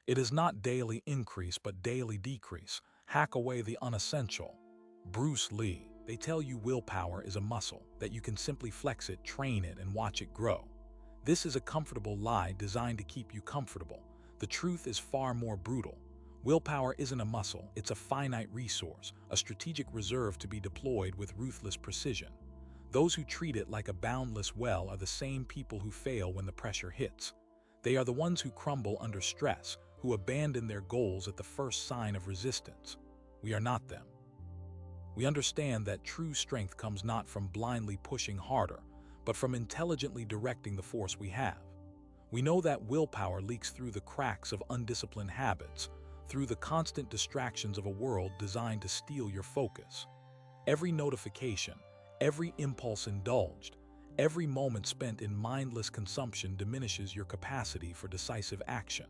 It is not daily increase but daily decrease. Hack away the unessential. Bruce Lee. They tell you willpower is a muscle, that you can simply flex it, train it, and watch it grow. This is a comfortable lie designed to keep you comfortable. The truth is far more brutal. Willpower isn't a muscle, it's a finite resource, a strategic reserve to be deployed with ruthless precision. Those who treat it like a boundless well are the same people who fail when the pressure hits. They are the ones who crumble under stress, who abandon their goals at the first sign of resistance. We are not them. We understand that true strength comes not from blindly pushing harder, but from intelligently directing the force we have. We know that willpower leaks through the cracks of undisciplined habits, through the constant distractions of a world designed to steal your focus. Every notification, every impulse indulged, every moment spent in mindless consumption diminishes your capacity for decisive action.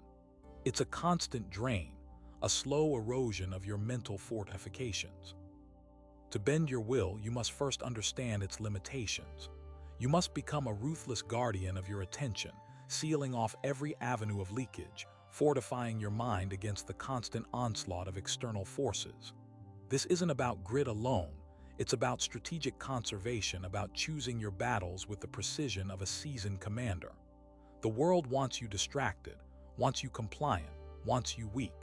It's a constant drain, a slow erosion of your mental fortifications. To bend your will, you must first understand its limitations. You must become a ruthless guardian of your attention, sealing off every avenue of leakage, fortifying your mind against the constant onslaught of external forces. This isn't about grit alone, it's about strategic conservation, about choosing your battles with the precision of a seasoned commander. The world wants you distracted, wants you compliant, wants you weak.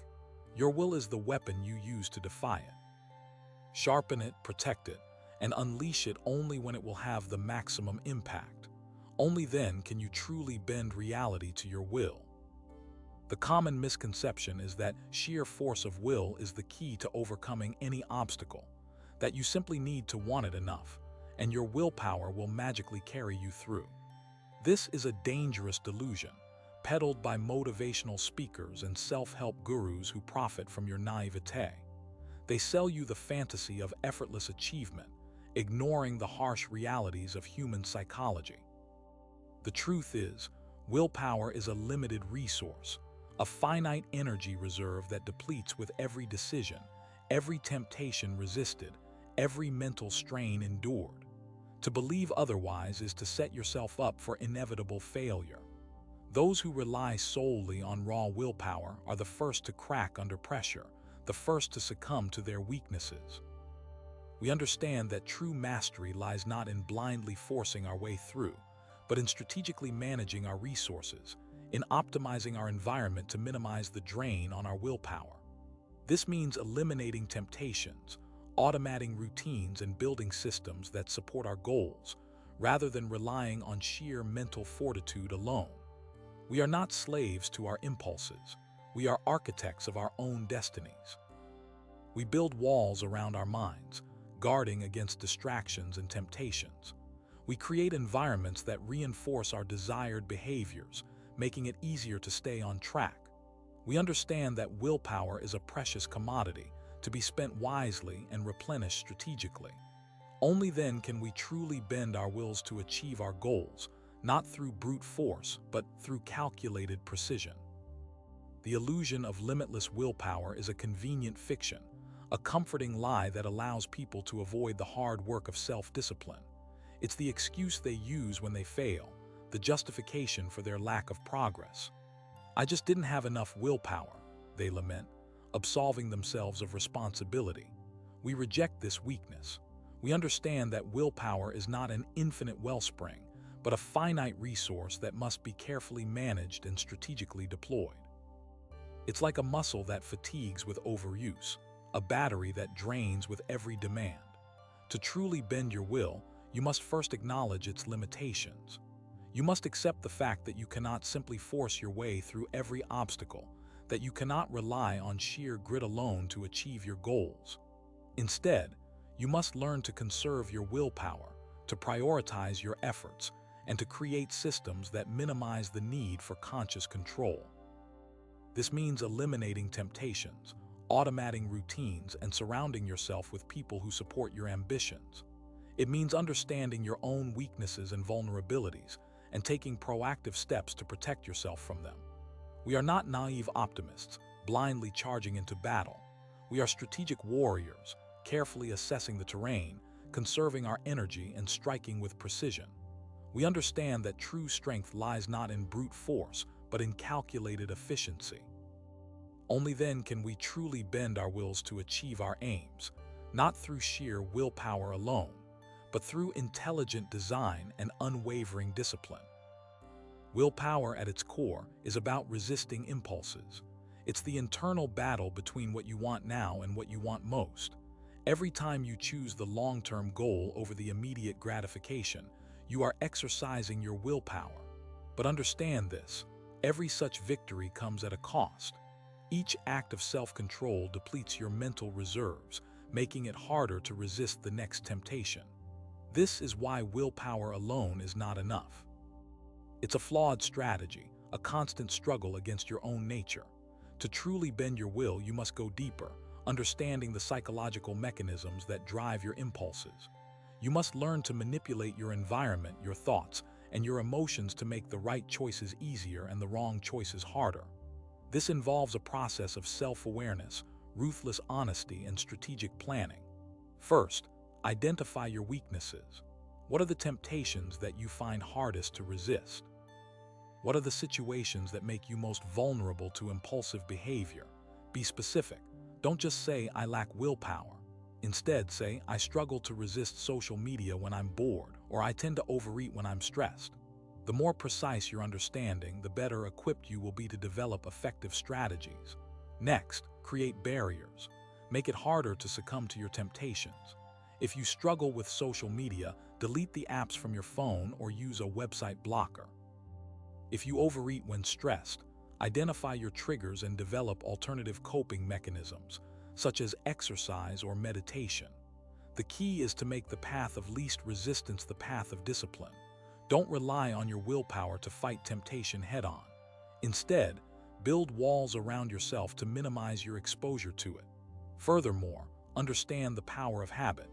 Your will is the weapon you use to defy it. Sharpen it, protect it, and unleash it only when it will have the maximum impact. Only then can you truly bend reality to your will. The common misconception is that sheer force of will is the key to overcoming any obstacle, that you simply need to want it enough, and your willpower will magically carry you through. This is a dangerous delusion, peddled by motivational speakers and self-help gurus who profit from your naivete. They sell you the fantasy of effortless achievement, ignoring the harsh realities of human psychology. The truth is, willpower is a limited resource, a finite energy reserve that depletes with every decision, every temptation resisted, every mental strain endured. To believe otherwise is to set yourself up for inevitable failure. Those who rely solely on raw willpower are the first to crack under pressure, the first to succumb to their weaknesses. We understand that true mastery lies not in blindly forcing our way through, but in strategically managing our resources, in optimizing our environment to minimize the drain on our willpower. This means eliminating temptations, automating routines, and building systems that support our goals, rather than relying on sheer mental fortitude alone. We are not slaves to our impulses. We are architects of our own destinies. We build walls around our minds, guarding against distractions and temptations. We create environments that reinforce our desired behaviors, making it easier to stay on track. We understand that willpower is a precious commodity, to be spent wisely and replenished strategically. Only then can we truly bend our wills to achieve our goals, not through brute force, but through calculated precision. The illusion of limitless willpower is a convenient fiction, a comforting lie that allows people to avoid the hard work of self-discipline. It's the excuse they use when they fail, the justification for their lack of progress. "I just didn't have enough willpower," they lament, absolving themselves of responsibility. We reject this weakness. We understand that willpower is not an infinite wellspring, but a finite resource that must be carefully managed and strategically deployed. It's like a muscle that fatigues with overuse, a battery that drains with every demand. To truly bend your will, you must first acknowledge its limitations. You must accept the fact that you cannot simply force your way through every obstacle, that you cannot rely on sheer grit alone to achieve your goals. Instead, you must learn to conserve your willpower, to prioritize your efforts, and to create systems that minimize the need for conscious control. This means eliminating temptations, automating routines, and surrounding yourself with people who support your ambitions. It means understanding your own weaknesses and vulnerabilities and taking proactive steps to protect yourself from them. We are not naive optimists, blindly charging into battle. We are strategic warriors, carefully assessing the terrain, conserving our energy, and striking with precision. We understand that true strength lies not in brute force, but in calculated efficiency. Only then can we truly bend our wills to achieve our aims, not through sheer willpower alone, but through intelligent design and unwavering discipline. Willpower at its core is about resisting impulses. It's the internal battle between what you want now and what you want most. Every time you choose the long-term goal over the immediate gratification, you are exercising your willpower. But understand this, every such victory comes at a cost. Each act of self-control depletes your mental reserves, making it harder to resist the next temptation. This is why willpower alone is not enough. It's a flawed strategy, a constant struggle against your own nature. To truly bend your will, you must go deeper, understanding the psychological mechanisms that drive your impulses. You must learn to manipulate your environment, your thoughts, and your emotions to make the right choices easier and the wrong choices harder. This involves a process of self-awareness, ruthless honesty, and strategic planning. First, identify your weaknesses. What are the temptations that you find hardest to resist? What are the situations that make you most vulnerable to impulsive behavior? Be specific. Don't just say, "I lack willpower." Instead, say, "I struggle to resist social media when I'm bored," or "I tend to overeat when I'm stressed." The more precise your understanding, the better equipped you will be to develop effective strategies. Next, create barriers. Make it harder to succumb to your temptations. If you struggle with social media, delete the apps from your phone or use a website blocker. If you overeat when stressed, identify your triggers and develop alternative coping mechanisms, such as exercise or meditation. The key is to make the path of least resistance the path of discipline. Don't rely on your willpower to fight temptation head-on. Instead, build walls around yourself to minimize your exposure to it. Furthermore, understand the power of habit.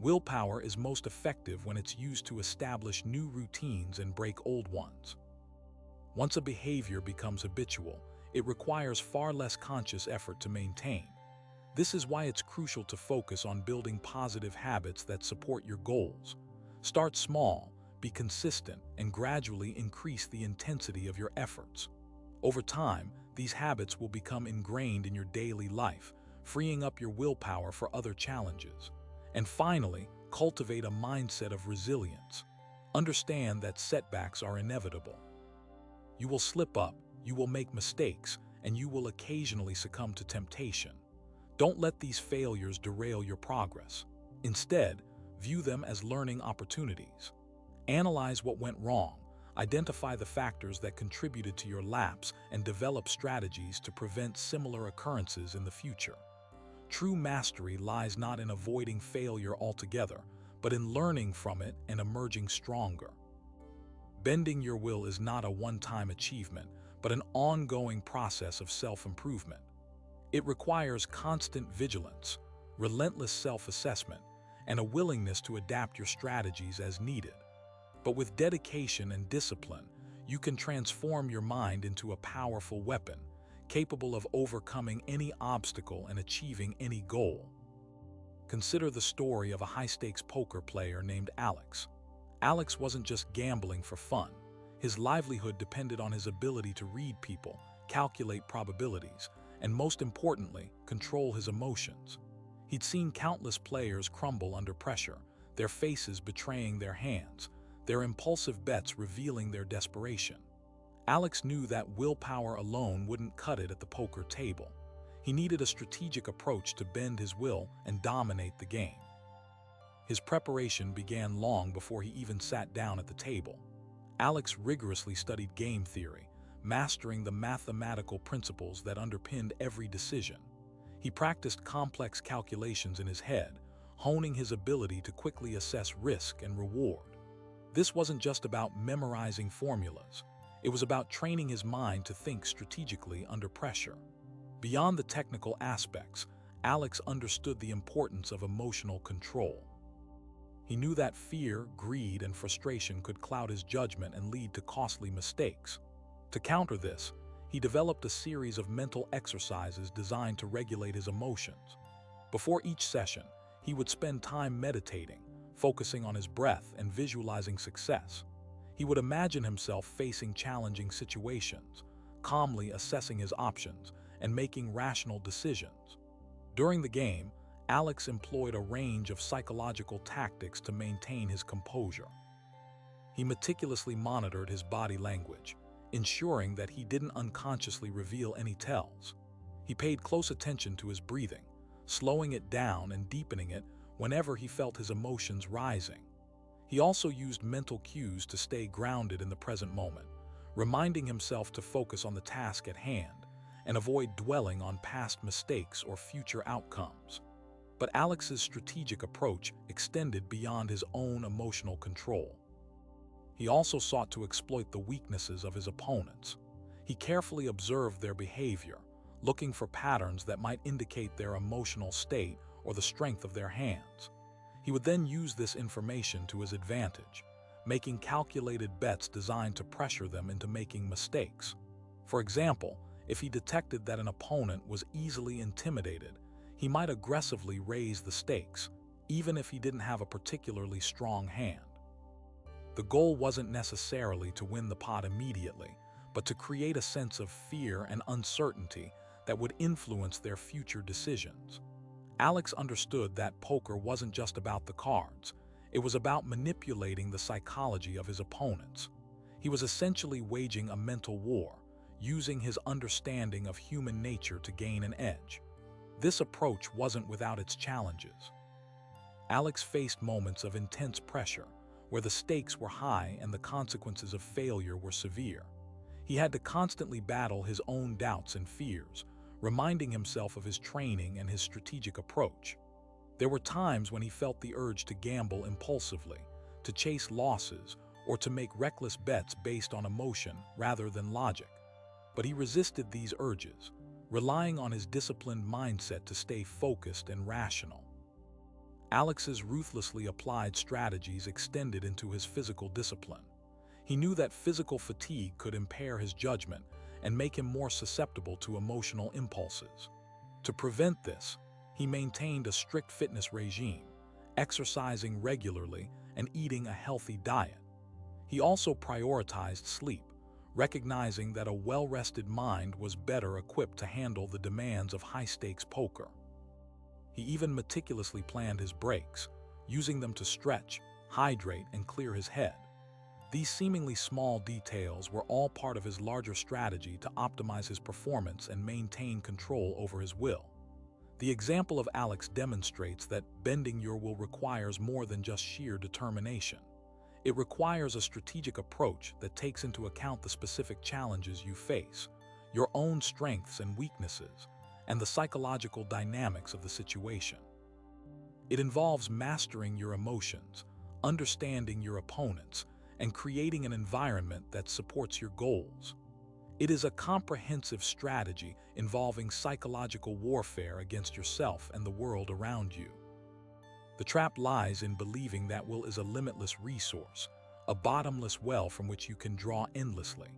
Willpower is most effective when it's used to establish new routines and break old ones. Once a behavior becomes habitual, it requires far less conscious effort to maintain. This is why it's crucial to focus on building positive habits that support your goals. Start small, be consistent, and gradually increase the intensity of your efforts. Over time, these habits will become ingrained in your daily life, freeing up your willpower for other challenges. And finally, cultivate a mindset of resilience. Understand that setbacks are inevitable. You will slip up, you will make mistakes, and you will occasionally succumb to temptation. Don't let these failures derail your progress. Instead, view them as learning opportunities. Analyze what went wrong, identify the factors that contributed to your lapse, and develop strategies to prevent similar occurrences in the future. True mastery lies not in avoiding failure altogether, but in learning from it and emerging stronger. Bending your will is not a one-time achievement, but an ongoing process of self-improvement. It requires constant vigilance, relentless self-assessment, and a willingness to adapt your strategies as needed. But with dedication and discipline, you can transform your mind into a powerful weapon, capable of overcoming any obstacle and achieving any goal. Consider the story of a high-stakes poker player named Alex. Alex wasn't just gambling for fun. His livelihood depended on his ability to read people, calculate probabilities, and most importantly, control his emotions. He'd seen countless players crumble under pressure, their faces betraying their hands, their impulsive bets revealing their desperation. Alex knew that willpower alone wouldn't cut it at the poker table. He needed a strategic approach to bend his will and dominate the game. His preparation began long before he even sat down at the table. Alex rigorously studied game theory, mastering the mathematical principles that underpinned every decision. He practiced complex calculations in his head, honing his ability to quickly assess risk and reward. This wasn't just about memorizing formulas. It was about training his mind to think strategically under pressure. Beyond the technical aspects, Alex understood the importance of emotional control. He knew that fear, greed, and frustration could cloud his judgment and lead to costly mistakes. To counter this, he developed a series of mental exercises designed to regulate his emotions. Before each session, he would spend time meditating, focusing on his breath and visualizing success. He would imagine himself facing challenging situations, calmly assessing his options, and making rational decisions. During the game, Alex employed a range of psychological tactics to maintain his composure. He meticulously monitored his body language, ensuring that he didn't unconsciously reveal any tells. He paid close attention to his breathing, slowing it down and deepening it whenever he felt his emotions rising. He also used mental cues to stay grounded in the present moment, reminding himself to focus on the task at hand and avoid dwelling on past mistakes or future outcomes. But Alex's strategic approach extended beyond his own emotional control. He also sought to exploit the weaknesses of his opponents. He carefully observed their behavior, looking for patterns that might indicate their emotional state or the strength of their hands. He would then use this information to his advantage, making calculated bets designed to pressure them into making mistakes. For example, if he detected that an opponent was easily intimidated, he might aggressively raise the stakes, even if he didn't have a particularly strong hand. The goal wasn't necessarily to win the pot immediately, but to create a sense of fear and uncertainty that would influence their future decisions. Alex understood that poker wasn't just about the cards. It was about manipulating the psychology of his opponents. He was essentially waging a mental war, using his understanding of human nature to gain an edge. This approach wasn't without its challenges. Alex faced moments of intense pressure, where the stakes were high and the consequences of failure were severe. He had to constantly battle his own doubts and fears, reminding himself of his training and his strategic approach. There were times when he felt the urge to gamble impulsively, to chase losses, or to make reckless bets based on emotion rather than logic. But he resisted these urges, relying on his disciplined mindset to stay focused and rational. Alex's ruthlessly applied strategies extended into his physical discipline. He knew that physical fatigue could impair his judgment and make him more susceptible to emotional impulses. To prevent this, he maintained a strict fitness regime, exercising regularly and eating a healthy diet. He also prioritized sleep, recognizing that a well-rested mind was better equipped to handle the demands of high-stakes poker. He even meticulously planned his breaks, using them to stretch, hydrate, and clear his head. These seemingly small details were all part of his larger strategy to optimize his performance and maintain control over his will. The example of Alex demonstrates that bending your will requires more than just sheer determination. It requires a strategic approach that takes into account the specific challenges you face, your own strengths and weaknesses, and the psychological dynamics of the situation. It involves mastering your emotions, understanding your opponents, and creating an environment that supports your goals. It is a comprehensive strategy involving psychological warfare against yourself and the world around you. The trap lies in believing that will is a limitless resource, a bottomless well from which you can draw endlessly.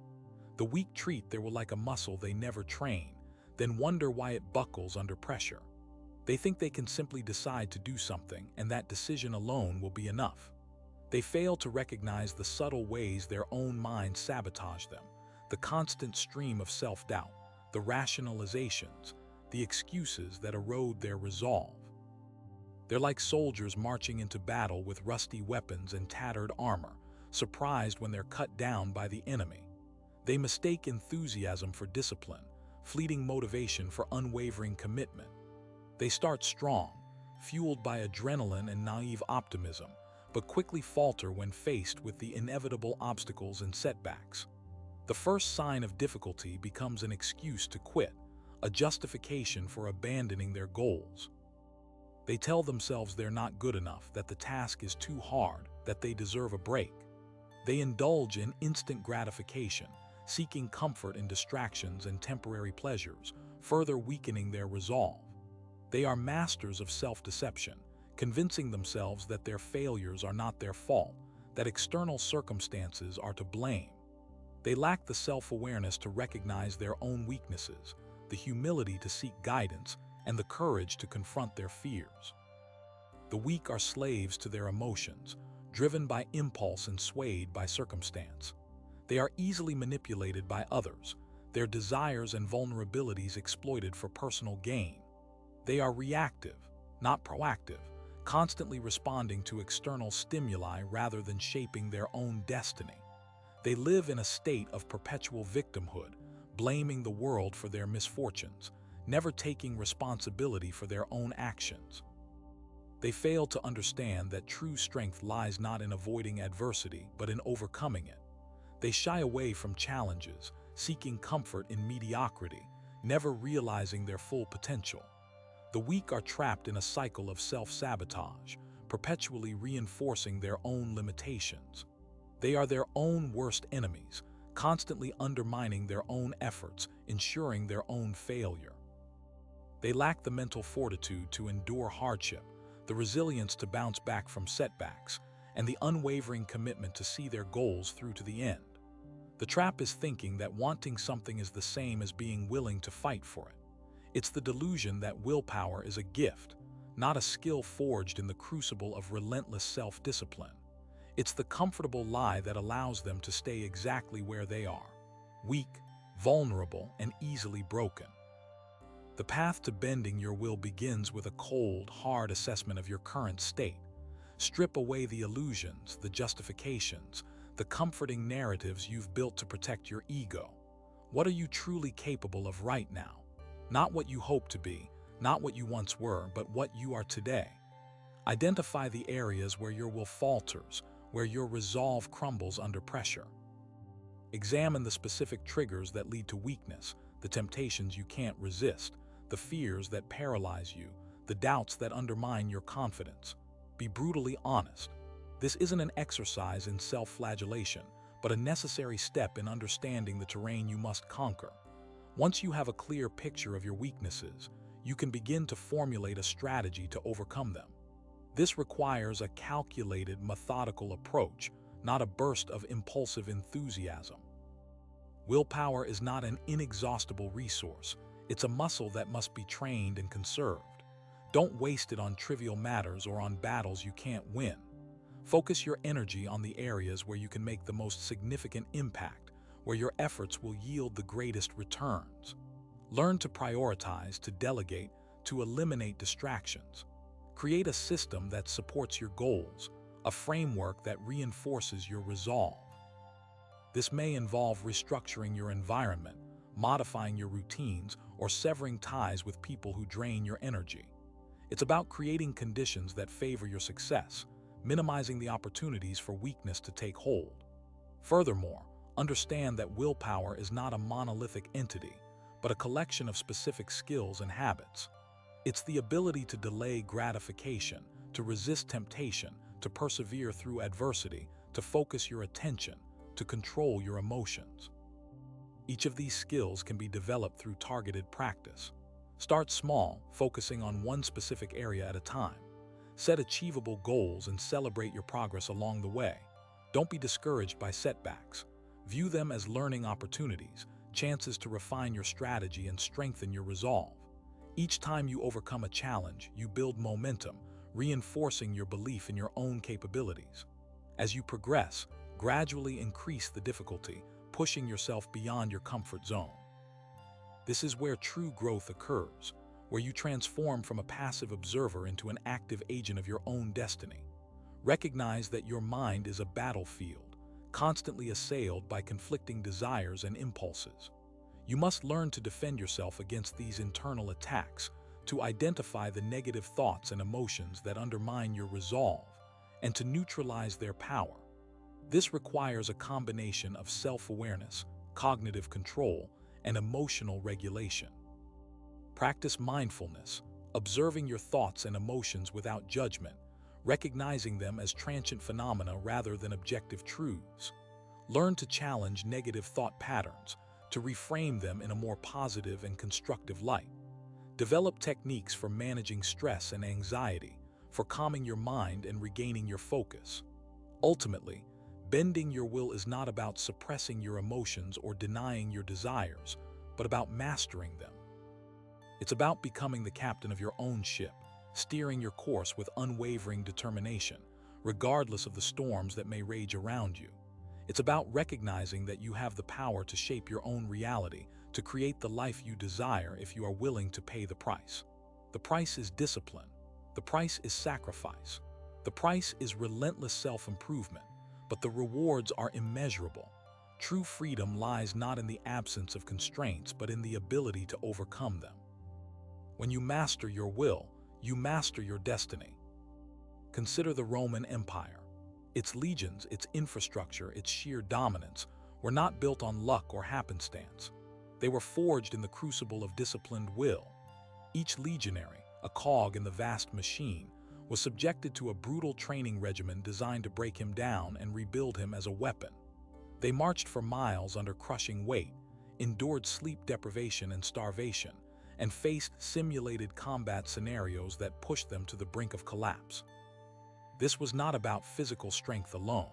The weak treat their will like a muscle they never train, then wonder why it buckles under pressure. They think they can simply decide to do something, and that decision alone will be enough. They fail to recognize the subtle ways their own minds sabotage them, the constant stream of self-doubt, the rationalizations, the excuses that erode their resolve. They're like soldiers marching into battle with rusty weapons and tattered armor, surprised when they're cut down by the enemy. They mistake enthusiasm for discipline, fleeting motivation for unwavering commitment. They start strong, fueled by adrenaline and naive optimism, but quickly falter when faced with the inevitable obstacles and setbacks. The first sign of difficulty becomes an excuse to quit, a justification for abandoning their goals. They tell themselves they're not good enough, that the task is too hard, that they deserve a break. They indulge in instant gratification, seeking comfort in distractions and temporary pleasures, further weakening their resolve. They are masters of self-deception, convincing themselves that their failures are not their fault, that external circumstances are to blame. They lack the self-awareness to recognize their own weaknesses, the humility to seek guidance, and the courage to confront their fears. The weak are slaves to their emotions, driven by impulse and swayed by circumstance. They are easily manipulated by others, their desires and vulnerabilities exploited for personal gain. They are reactive, not proactive, constantly responding to external stimuli rather than shaping their own destiny. They live in a state of perpetual victimhood, blaming the world for their misfortunes, never taking responsibility for their own actions. They fail to understand that true strength lies not in avoiding adversity, but in overcoming it. They shy away from challenges, seeking comfort in mediocrity, never realizing their full potential. The weak are trapped in a cycle of self-sabotage, perpetually reinforcing their own limitations. They are their own worst enemies, constantly undermining their own efforts, ensuring their own failure. They lack the mental fortitude to endure hardship, the resilience to bounce back from setbacks, and the unwavering commitment to see their goals through to the end. The trap is thinking that wanting something is the same as being willing to fight for it. It's the delusion that willpower is a gift, not a skill forged in the crucible of relentless self-discipline. It's the comfortable lie that allows them to stay exactly where they are, weak, vulnerable, and easily broken. The path to bending your will begins with a cold, hard assessment of your current state. Strip away the illusions, the justifications, the comforting narratives you've built to protect your ego. What are you truly capable of right now? Not what you hope to be, not what you once were, but what you are today. Identify the areas where your will falters, where your resolve crumbles under pressure. Examine the specific triggers that lead to weakness, the temptations you can't resist, the fears that paralyze you, the doubts that undermine your confidence. Be brutally honest. This isn't an exercise in self-flagellation, but a necessary step in understanding the terrain you must conquer. Once you have a clear picture of your weaknesses, you can begin to formulate a strategy to overcome them. This requires a calculated, methodical approach, not a burst of impulsive enthusiasm. Willpower is not an inexhaustible resource. It's a muscle that must be trained and conserved. Don't waste it on trivial matters or on battles you can't win. Focus your energy on the areas where you can make the most significant impact, where your efforts will yield the greatest returns. Learn to prioritize, to delegate, to eliminate distractions. Create a system that supports your goals, a framework that reinforces your resolve. This may involve restructuring your environment, modifying your routines, or severing ties with people who drain your energy. It's about creating conditions that favor your success, minimizing the opportunities for weakness to take hold. Furthermore, understand that willpower is not a monolithic entity, but a collection of specific skills and habits. It's the ability to delay gratification, to resist temptation, to persevere through adversity, to focus your attention, to control your emotions. Each of these skills can be developed through targeted practice. Start small, focusing on one specific area at a time. Set achievable goals and celebrate your progress along the way. Don't be discouraged by setbacks. View them as learning opportunities, chances to refine your strategy and strengthen your resolve. Each time you overcome a challenge, you build momentum, reinforcing your belief in your own capabilities. As you progress, gradually increase the difficulty, pushing yourself beyond your comfort zone. This is where true growth occurs, where you transform from a passive observer into an active agent of your own destiny. Recognize that your mind is a battlefield, constantly assailed by conflicting desires and impulses. You must learn to defend yourself against these internal attacks, to identify the negative thoughts and emotions that undermine your resolve, and to neutralize their power. This requires a combination of self-awareness, cognitive control, and emotional regulation. Practice mindfulness, observing your thoughts and emotions without judgment, recognizing them as transient phenomena rather than objective truths. Learn to challenge negative thought patterns, to reframe them in a more positive and constructive light. Develop techniques for managing stress and anxiety, for calming your mind and regaining your focus. Ultimately, bending your will is not about suppressing your emotions or denying your desires, but about mastering them. It's about becoming the captain of your own ship, steering your course with unwavering determination, regardless of the storms that may rage around you. It's about recognizing that you have the power to shape your own reality, to create the life you desire if you are willing to pay the price. The price is discipline. The price is sacrifice. The price is relentless self-improvement, but the rewards are immeasurable. True freedom lies not in the absence of constraints, but in the ability to overcome them. When you master your will, you master your destiny. Consider the Roman Empire. Its legions, its infrastructure, its sheer dominance were not built on luck or happenstance. They were forged in the crucible of disciplined will. Each legionary, a cog in the vast machine, was subjected to a brutal training regimen designed to break him down and rebuild him as a weapon. They marched for miles under crushing weight, endured sleep deprivation and starvation, and faced simulated combat scenarios that pushed them to the brink of collapse. This was not about physical strength alone.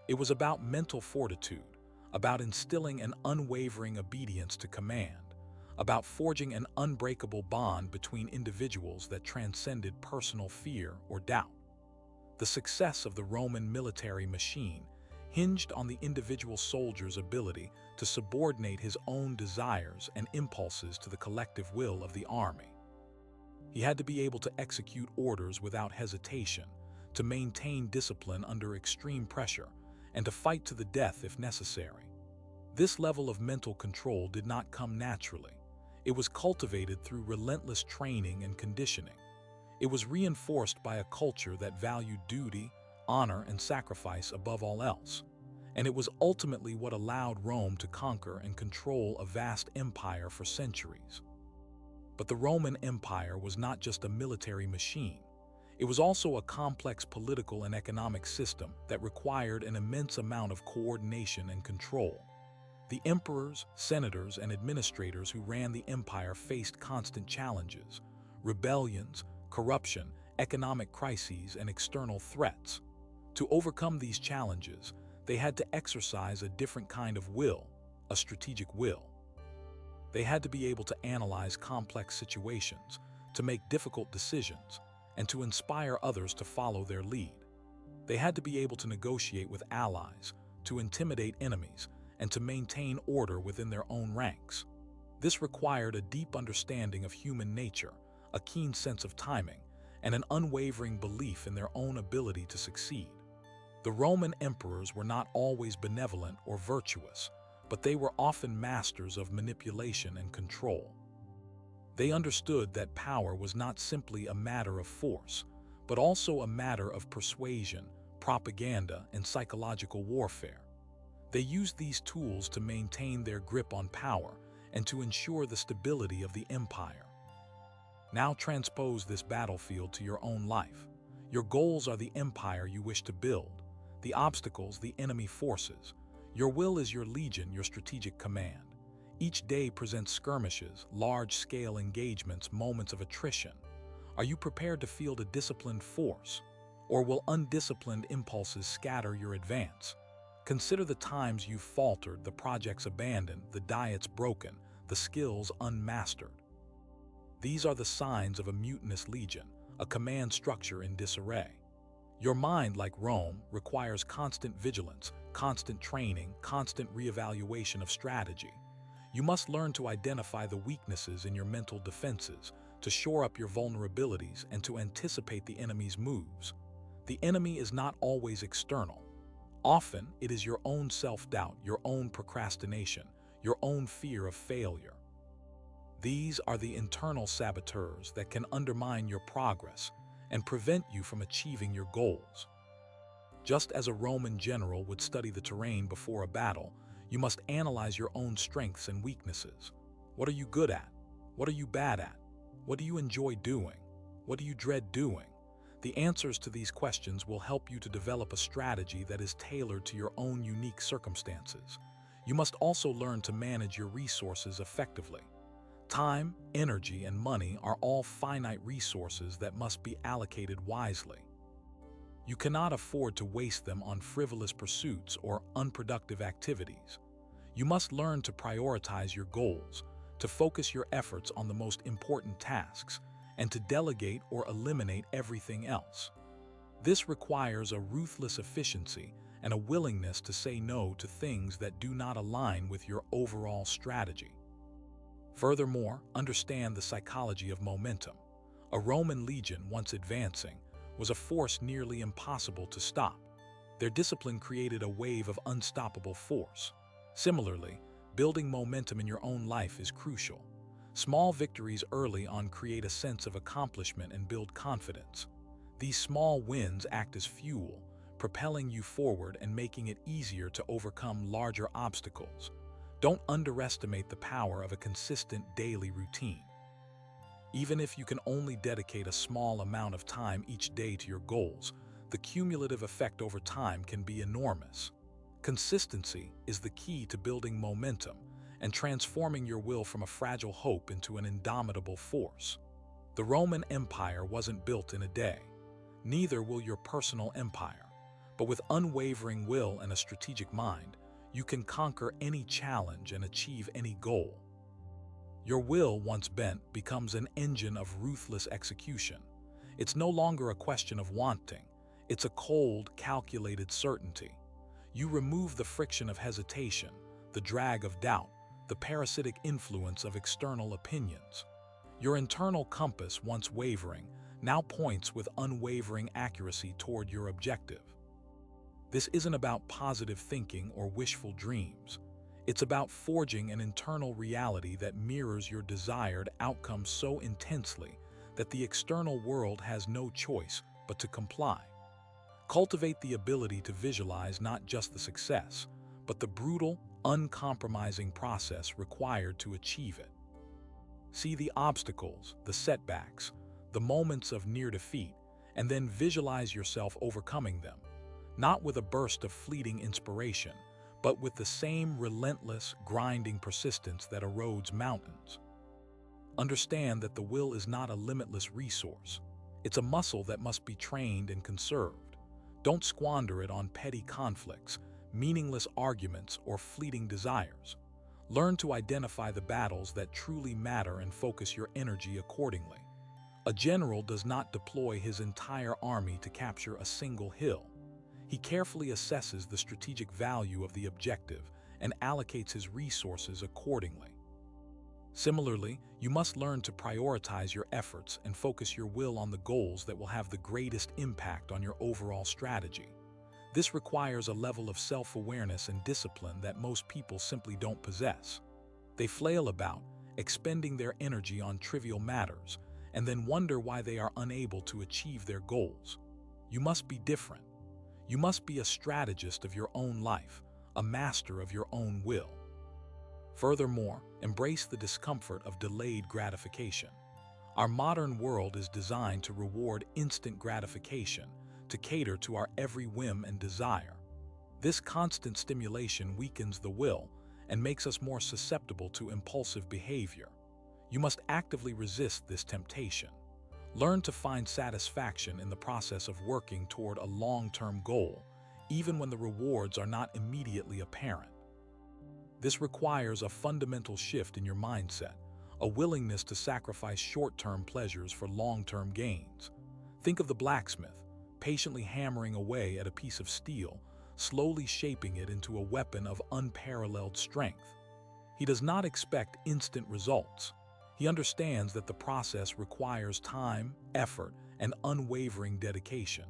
It was about mental fortitude, about instilling an unwavering obedience to command, about forging an unbreakable bond between individuals that transcended personal fear or doubt. The success of the Roman military machine hinged on the individual soldier's ability to subordinate his own desires and impulses to the collective will of the army. He had to be able to execute orders without hesitation, to maintain discipline under extreme pressure, and to fight to the death if necessary. This level of mental control did not come naturally. It was cultivated through relentless training and conditioning. It was reinforced by a culture that valued duty, honor, and sacrifice above all else. And it was ultimately what allowed Rome to conquer and control a vast empire for centuries. But the Roman Empire was not just a military machine. It was also a complex political and economic system that required an immense amount of coordination and control. The emperors, senators, and administrators who ran the empire faced constant challenges: rebellions, corruption, economic crises, and external threats. To overcome these challenges, they had to exercise a different kind of will, a strategic will. They had to be able to analyze complex situations, to make difficult decisions, and to inspire others to follow their lead. They had to be able to negotiate with allies, to intimidate enemies, and to maintain order within their own ranks. This required a deep understanding of human nature, a keen sense of timing, and an unwavering belief in their own ability to succeed. The Roman emperors were not always benevolent or virtuous, but they were often masters of manipulation and control. They understood that power was not simply a matter of force, but also a matter of persuasion, propaganda, and psychological warfare. They used these tools to maintain their grip on power and to ensure the stability of the empire. Now transpose this battlefield to your own life. Your goals are the empire you wish to build, the obstacles the enemy forces. Your will is your legion, your strategic command. Each day presents skirmishes, large-scale engagements, moments of attrition. Are you prepared to field a disciplined force, or will undisciplined impulses scatter your advance? Consider the times you've faltered, the projects abandoned, the diets broken, the skills unmastered. These are the signs of a mutinous legion, a command structure in disarray. Your mind, like Rome, requires constant vigilance, constant training, constant reevaluation of strategy. You must learn to identify the weaknesses in your mental defenses, to shore up your vulnerabilities, and to anticipate the enemy's moves. The enemy is not always external. Often, it is your own self-doubt, your own procrastination, your own fear of failure. These are the internal saboteurs that can undermine your progress and prevent you from achieving your goals. Just as a Roman general would study the terrain before a battle, you must analyze your own strengths and weaknesses. What are you good at? What are you bad at? What do you enjoy doing? What do you dread doing? The answers to these questions will help you to develop a strategy that is tailored to your own unique circumstances. You must also learn to manage your resources effectively. Time, energy, and money are all finite resources that must be allocated wisely. You cannot afford to waste them on frivolous pursuits or unproductive activities. You must learn to prioritize your goals, to focus your efforts on the most important tasks, and to delegate or eliminate everything else. This requires a ruthless efficiency and a willingness to say no to things that do not align with your overall strategy. Furthermore, understand the psychology of momentum. A Roman legion, once advancing, was a force nearly impossible to stop. Their discipline created a wave of unstoppable force. Similarly, building momentum in your own life is crucial. Small victories early on create a sense of accomplishment and build confidence. These small wins act as fuel, propelling you forward and making it easier to overcome larger obstacles. Don't underestimate the power of a consistent daily routine. Even if you can only dedicate a small amount of time each day to your goals, the cumulative effect over time can be enormous. Consistency is the key to building momentum and transforming your will from a fragile hope into an indomitable force. The Roman Empire wasn't built in a day. Neither will your personal empire. But with unwavering will and a strategic mind, you can conquer any challenge and achieve any goal. Your will, once bent, becomes an engine of ruthless execution. It's no longer a question of wanting. It's a cold, calculated certainty. You remove the friction of hesitation, the drag of doubt, the parasitic influence of external opinions. Your internal compass, once wavering, now points with unwavering accuracy toward your objective. This isn't about positive thinking or wishful dreams. It's about forging an internal reality that mirrors your desired outcome so intensely that the external world has no choice but to comply. Cultivate the ability to visualize not just the success, but the brutal, uncompromising process required to achieve it. See the obstacles, the setbacks, the moments of near defeat, and then visualize yourself overcoming them, not with a burst of fleeting inspiration, but with the same relentless, grinding persistence that erodes mountains. Understand that the will is not a limitless resource. It's a muscle that must be trained and conserved. Don't squander it on petty conflicts, meaningless arguments, or fleeting desires. Learn to identify the battles that truly matter and focus your energy accordingly. A general does not deploy his entire army to capture a single hill. He carefully assesses the strategic value of the objective and allocates his resources accordingly. Similarly, you must learn to prioritize your efforts and focus your will on the goals that will have the greatest impact on your overall strategy. This requires a level of self-awareness and discipline that most people simply don't possess. They flail about, expending their energy on trivial matters, and then wonder why they are unable to achieve their goals. You must be different. You must be a strategist of your own life, a master of your own will. Furthermore, embrace the discomfort of delayed gratification. Our modern world is designed to reward instant gratification, to cater to our every whim and desire. This constant stimulation weakens the will and makes us more susceptible to impulsive behavior. You must actively resist this temptation. Learn to find satisfaction in the process of working toward a long-term goal, even when the rewards are not immediately apparent. This requires a fundamental shift in your mindset, a willingness to sacrifice short-term pleasures for long-term gains. Think of the blacksmith, patiently hammering away at a piece of steel, slowly shaping it into a weapon of unparalleled strength. He does not expect instant results. He understands that the process requires time, effort, and unwavering dedication.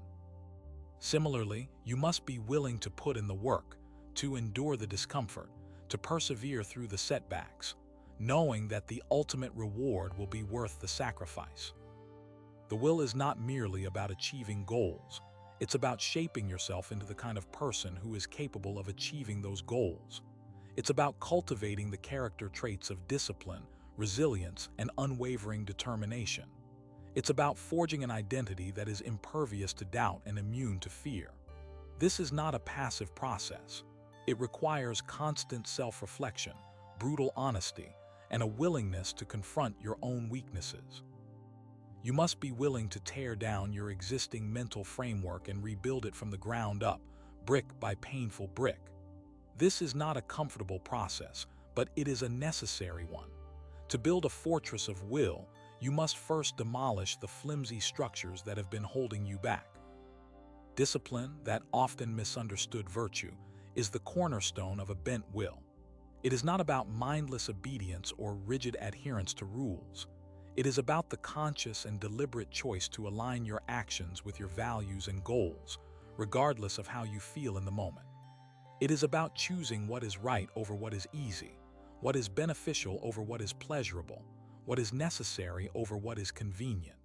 Similarly, you must be willing to put in the work, to endure the discomfort, to persevere through the setbacks, knowing that the ultimate reward will be worth the sacrifice. The will is not merely about achieving goals. It's about shaping yourself into the kind of person who is capable of achieving those goals. It's about cultivating the character traits of discipline, resilience, and unwavering determination. It's about forging an identity that is impervious to doubt and immune to fear. This is not a passive process. It requires constant self-reflection, brutal honesty, and a willingness to confront your own weaknesses. You must be willing to tear down your existing mental framework and rebuild it from the ground up, brick by painful brick. This is not a comfortable process, but it is a necessary one. To build a fortress of will, you must first demolish the flimsy structures that have been holding you back. Discipline, that often misunderstood virtue, is the cornerstone of a bent will. It is not about mindless obedience or rigid adherence to rules. It is about the conscious and deliberate choice to align your actions with your values and goals, regardless of how you feel in the moment. It is about choosing what is right over what is easy, what is beneficial over what is pleasurable, what is necessary over what is convenient.